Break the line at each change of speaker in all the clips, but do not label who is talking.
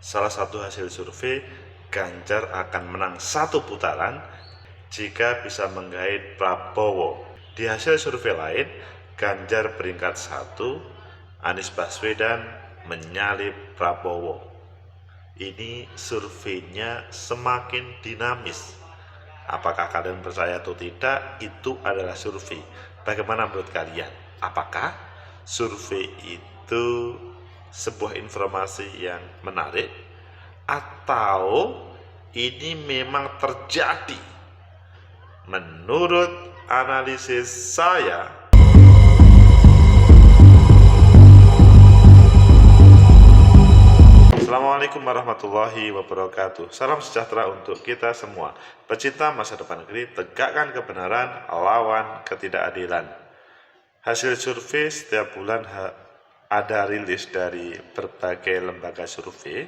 Salah satu hasil survei, Ganjar akan menang satu putaran jika bisa menggait Prabowo. Di hasil survei lain, Ganjar peringkat 1, Anies Baswedan menyalip Prabowo. Ini surveinya semakin dinamis. Apakah kalian percaya atau tidak, itu adalah survei. Bagaimana menurut kalian? Apakah survei itu sebuah informasi yang menarik, atau ini memang terjadi? Menurut analisis saya, Assalamualaikum warahmatullahi wabarakatuh. Salam sejahtera untuk kita semua. Pecinta masa depan negeri, tegakkan kebenaran, lawan ketidakadilan. Hasil survei setiap bulan ada rilis dari berbagai lembaga survei.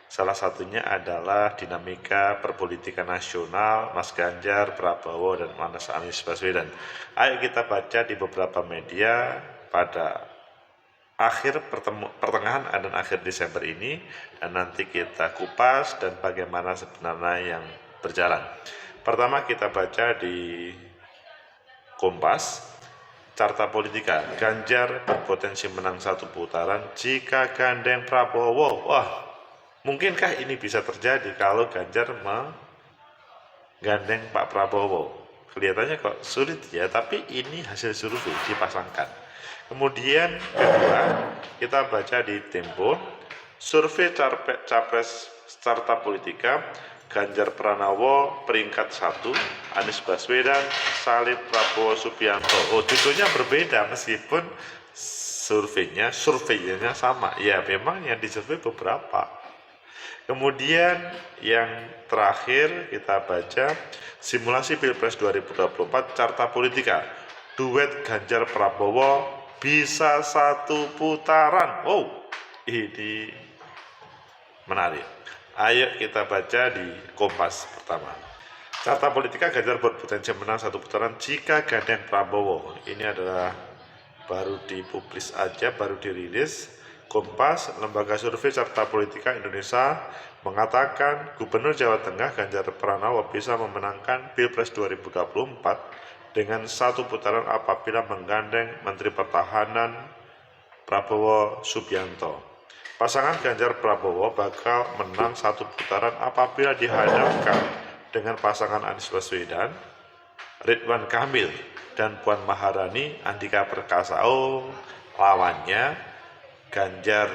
Salah satunya adalah Dinamika Perpolitikan Nasional, Mas Ganjar, Prabowo, dan Mas Anies Baswedan. Ayo kita baca di beberapa media pada pertengahan dan akhir Desember ini, dan nanti kita kupas dan bagaimana sebenarnya yang berjalan. Pertama kita baca di Kompas, Carta Politika, Ganjar berpotensi menang satu putaran jika gandeng Prabowo. Wah, mungkinkah ini bisa terjadi kalau Ganjar menggandeng Pak Prabowo? Kelihatannya kok sulit ya, tapi ini hasil survei dipasangkan. Kemudian kedua, kita baca di Tempo, survei Capres Carta Politika, Ganjar Pranowo peringkat 1, Anies Baswedan salib Prabowo Subianto. Oh, judulnya berbeda meskipun surveinya sama. Ya, memang yang disurvei beberapa. Kemudian yang terakhir kita baca simulasi Pilpres 2024 Carta Politika, duet Ganjar Prabowo bisa satu putaran. Wow, ini menarik. Ayo kita baca di Kompas pertama. Carta Politika, Ganjar berpotensi menang satu putaran jika gandeng Prabowo. Ini adalah baru dipublis aja, baru dirilis. Kompas, lembaga survei Carta Politika Indonesia, mengatakan Gubernur Jawa Tengah Ganjar Pranowo bisa memenangkan Pilpres 2024 dengan satu putaran apabila menggandeng Menteri Pertahanan Prabowo Subianto. Pasangan Ganjar Prabowo bakal menang satu putaran apabila dihadapkan dengan pasangan Anies Baswedan, Ridwan Kamil, dan Puan Maharani Andika Perkasa. Oh, lawannya Ganjar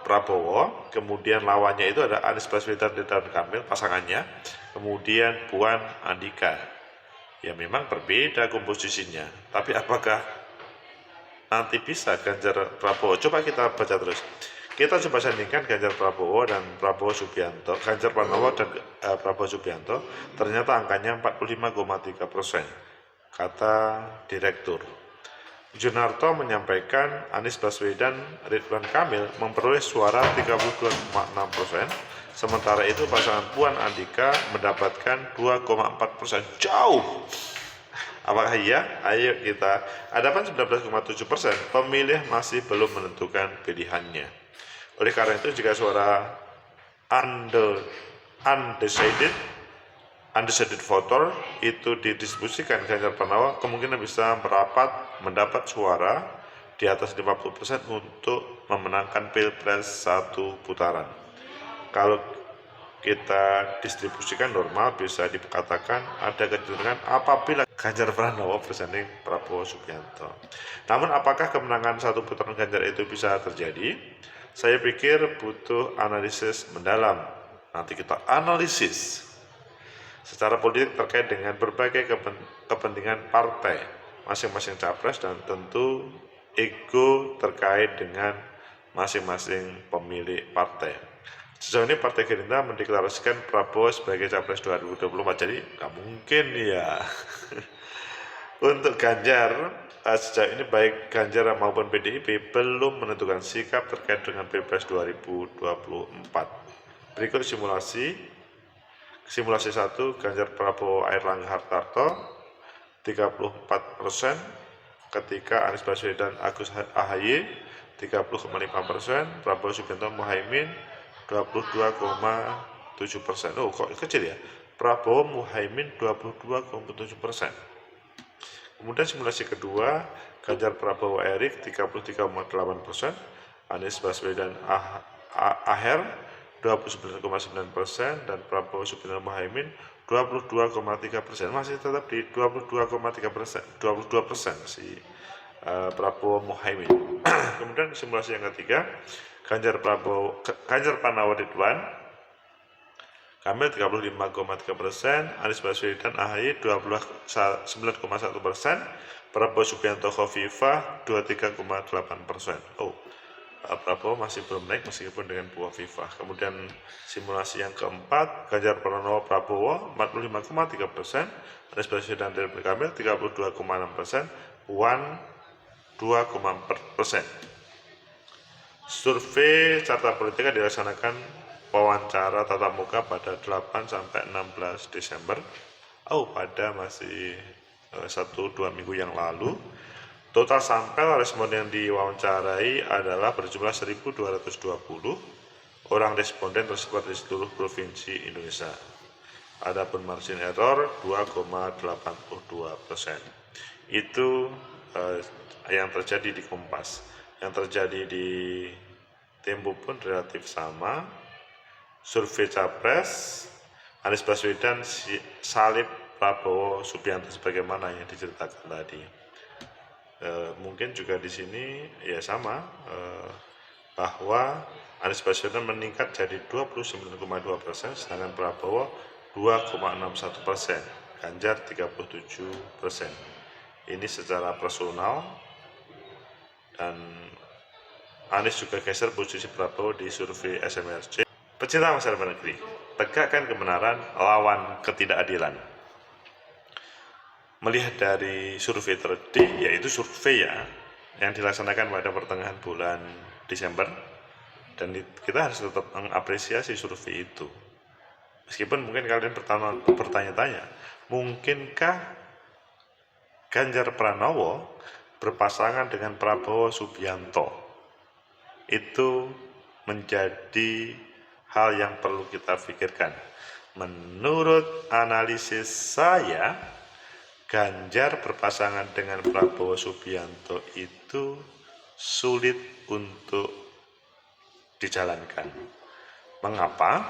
Prabowo, kemudian lawannya itu ada Anies Baswedan dan Ridwan Kamil, pasangannya, kemudian Puan Andika. Ya memang berbeda komposisinya, tapi apakah nanti bisa Ganjar Prabowo? Coba kita baca terus. Kita coba sandingkan Ganjar Prabowo dan Prabowo Subianto, Ganjar Pranowo dan Prabowo Subianto. Ternyata angkanya 45,3%, kata direktur. Junarto menyampaikan Anies Baswedan Ridwan Kamil memperoleh suara 32,6%, sementara itu pasangan Puan Andika mendapatkan 2,4%. Jauh. Apakah iya? Ayo kita. Adapun 19,7%, pemilih masih belum menentukan pilihannya. Oleh karena itu, jika suara undecided voter itu didistribusikan Ganjar Pranowo, kemungkinan bisa mendapat suara di atas 50% untuk memenangkan Pilpres satu putaran. Kalau kita distribusikan normal, bisa dikatakan ada kecenderungan apabila Ganjar Pranowo bersanding Prabowo Subianto. Namun apakah kemenangan satu putaran Ganjar itu bisa terjadi? Saya pikir butuh analisis mendalam. Nanti kita analisis secara politik terkait dengan berbagai kepentingan partai, masing-masing capres, dan tentu ego terkait dengan masing-masing pemilik partai. Sejauh ini Partai Gerindra mendeklarasikan Prabowo sebagai capres 2024, jadi nggak mungkin ya. Untuk Ganjar, sejauh ini baik Ganjar maupun PDIP belum menentukan sikap terkait dengan Pilpres 2024. Berikut simulasi 1, Ganjar Prabowo Airlangga Hartarto 34%, ketika Anies Baswedan Agus AHY 30,5%, Prabowo Subianto Muhaimin 22,7%. Oh, kok kecil ya? Prabowo Muhaimin 22,7%. Kemudian simulasi kedua, Ganjar Prabowo Erik 33,8%, Anies Baswedan Aher 29,9%, dan Prabowo Subianto Muhaimin 22,3%. Masih tetap di 22,3%, 22% si Prabowo Muhaimin. Kemudian simulasi yang ketiga, Ganjar Pranowo Ridwan Kamil 35,3%, Anies Baswedan AHY 29,1%, Prabowo Subianto Khofifah 23,8%. Oh, Prabowo masih belum naik meskipun dengan Bu Khofifah. Kemudian simulasi yang keempat, Ganjar Pranowo Prabowo 45,3%, Anies Baswedan Ridwan Kamil 32,6%, Puan 2,4%. Survei Carta Politika dilaksanakan wawancara tatap muka pada 8 sampai 16 Desember. Pada masih 1-2 minggu yang lalu. Total sampel responden yang diwawancarai adalah berjumlah 1.220 orang responden tersebar di seluruh provinsi Indonesia. Adapun margin error 2,82%. Itu yang terjadi di Kompas. Yang terjadi di Tempo pun relatif sama. Survei Capres, Anies Baswedan salib Prabowo Subianto sebagaimana yang diceritakan tadi. Mungkin juga di sini ya sama, bahwa Anies Baswedan meningkat jadi 29,2%, sedangkan Prabowo 2,61%, Ganjar 37%. Ini secara personal, dan Anies juga geser posisi Prabowo di survei SMRC. Pecinta masyarakat negeri, tegakkan kebenaran lawan ketidakadilan. Melihat dari survei tadi, yaitu survei yang dilaksanakan pada pertengahan bulan Desember, dan kita harus tetap mengapresiasi survei itu. Meskipun mungkin kalian bertanya-tanya, mungkinkah Ganjar Pranowo berpasangan dengan Prabowo Subianto? Itu menjadi hal yang perlu kita pikirkan. Menurut analisis saya, Ganjar berpasangan dengan Prabowo Subianto itu sulit untuk dijalankan. Mengapa?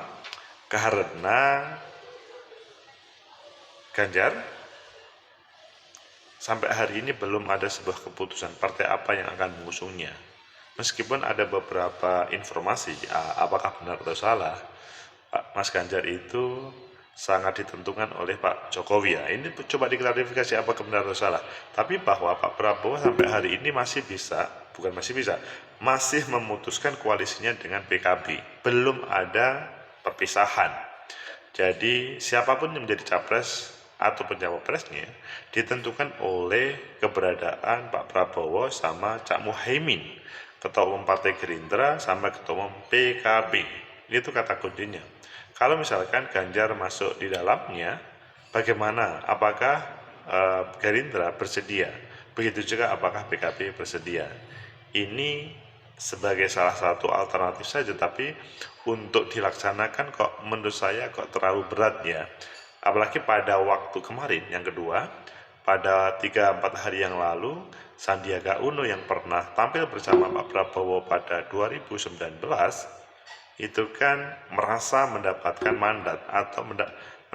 Karena Ganjar sampai hari ini belum ada sebuah keputusan partai apa yang akan mengusungnya. Meskipun ada beberapa informasi, apakah benar atau salah, Mas Ganjar itu sangat ditentukan oleh Pak Jokowi. Ini coba diklarifikasi apakah benar atau salah. Tapi bahwa Pak Prabowo sampai hari ini masih memutuskan koalisinya dengan PKB. Belum ada perpisahan. Jadi siapapun yang menjadi capres atau pencawapresnya ditentukan oleh keberadaan Pak Prabowo sama Cak Muhaimin, Ketua Umum Partai Gerindra sama Ketua Umum PKB. Itu kata kuncinya. Kalau misalkan Ganjar masuk di dalamnya, bagaimana? Apakah Gerindra bersedia? Begitu juga apakah PKB bersedia? Ini sebagai salah satu alternatif saja, tapi untuk dilaksanakan kok menurut saya kok terlalu berat ya. Apalagi pada waktu kemarin, yang kedua, pada 3-4 hari yang lalu, Sandiaga Uno yang pernah tampil bersama Pak Prabowo pada 2019, itu kan merasa mendapatkan mandat atau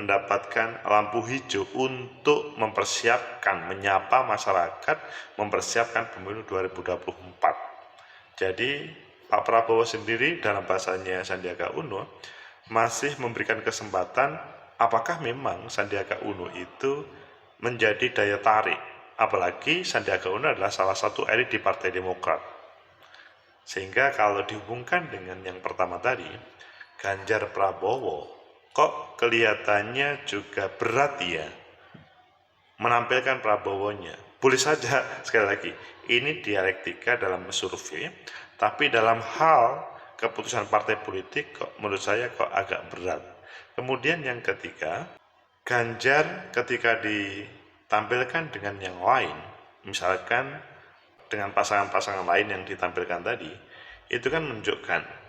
mendapatkan lampu hijau untuk mempersiapkan, menyapa masyarakat, mempersiapkan pemilu 2024. Jadi Pak Prabowo sendiri dalam bahasanya Sandiaga Uno masih memberikan kesempatan apakah memang Sandiaga Uno itu menjadi daya tarik. Apalagi Sandiaga Uno adalah salah satu elit di Partai Demokrat. Sehingga kalau dihubungkan dengan yang pertama tadi, Ganjar Prabowo kok kelihatannya juga berat ya menampilkan Prabowo-nya. Boleh saja, sekali lagi, ini dialektika dalam survei, tapi dalam hal keputusan partai politik kok menurut saya kok agak berat. Kemudian yang ketiga, Ganjar ketika ditampilkan dengan yang lain, misalkan dengan pasangan-pasangan lain yang ditampilkan tadi, itu kan menunjukkan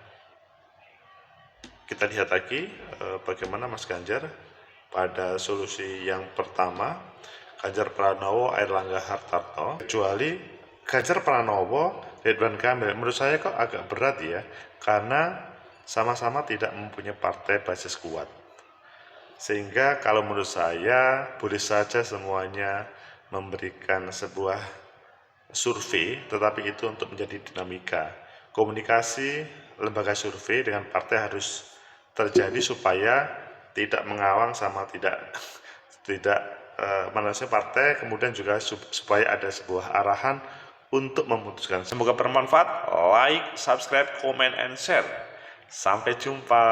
kita lihat lagi bagaimana Mas Ganjar pada solusi yang pertama, Ganjar Pranowo, Airlangga Hartarto, kecuali Ganjar Pranowo, Ridwan Kamil, menurut saya kok agak berat ya, karena sama-sama tidak mempunyai partai basis kuat. Sehingga kalau menurut saya boleh saja semuanya memberikan sebuah survei, tetapi itu untuk menjadi dinamika. Komunikasi lembaga survei dengan partai harus terjadi supaya tidak mengawang sama tidak manusia partai, kemudian juga supaya ada sebuah arahan untuk memutuskan. Semoga bermanfaat. Like, subscribe, comment, and share. Sampai jumpa.